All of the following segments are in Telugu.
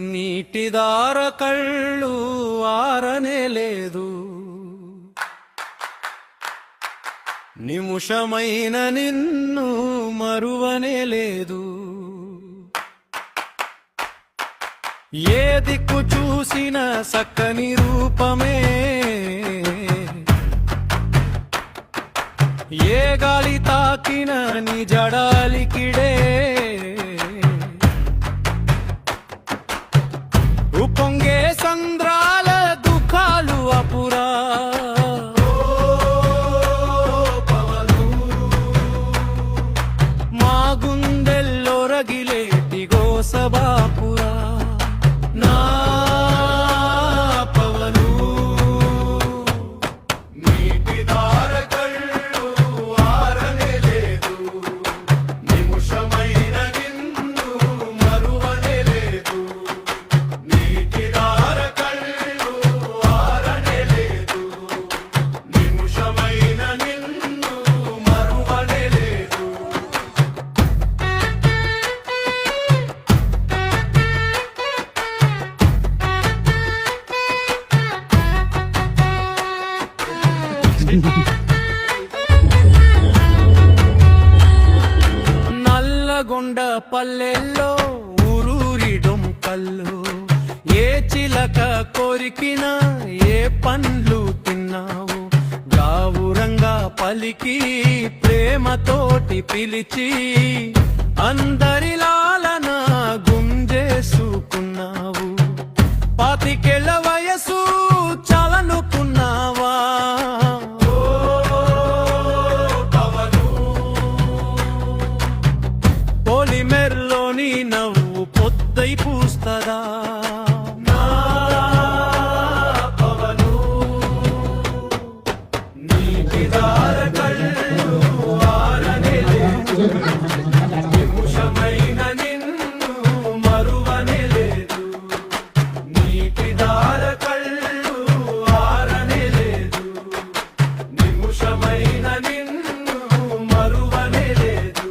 నీటిదార కళ్ళు ఆరనే లేదు, నిముషమైన నిన్ను మరువనే లేదు. ఏ దిక్కు చూసిన సక్కని రూపమే, ఏ గాలి తాకిన నీ జడాలికిడే, ఉప్పొంగే సంద్రాల దుఃఖాలు అపురా. మా గుండెల్లో రగిలేటి గోసబాపురా. నా పవను నీటిదార కళ్ళు ఆరనే లేదు, నిముషమైన నిన్ను మరువనే లేదు. నీటిదార కళ్ళు ఆరనే లేదు, నిముషమైన నిన్ను మరువనే లేదు. నల్లగొండ పల్లెల్లో ఊరూరిడం కళ్ళు, ఏ చిలక కోరికిన ఏ పండ్లు తిన్నావు. గావురంగా పలికి ప్రేమతోటి పిలిచి అందరిలాలన గుంజేసుకున్నావు. పాతికేళ్ల వయసు చాలనుకున్నావా. పొలిమెర్లోని నవ్వు పొద్దై పూస్తదా. నా పవను నీటిదార కళ్ళు ఆరనే లేదు, నిముషమైన నిన్ను మరువనే లేదు. నీటిదార కళ్ళు ఆరనే లేదు, నిముషమైన నిన్ను మరువనే లేదు.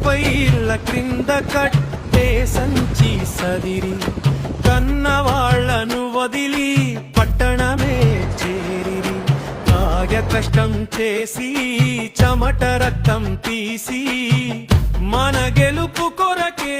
పైళ్ళ క్రింద కట్టే సంచి సదిరి కన్నవాళ్లను వదిలి పట్టణమే చేరిరి. కాగ కష్టం చేసి చెమట రక్తం తీసి మన గెలుపు కొరకే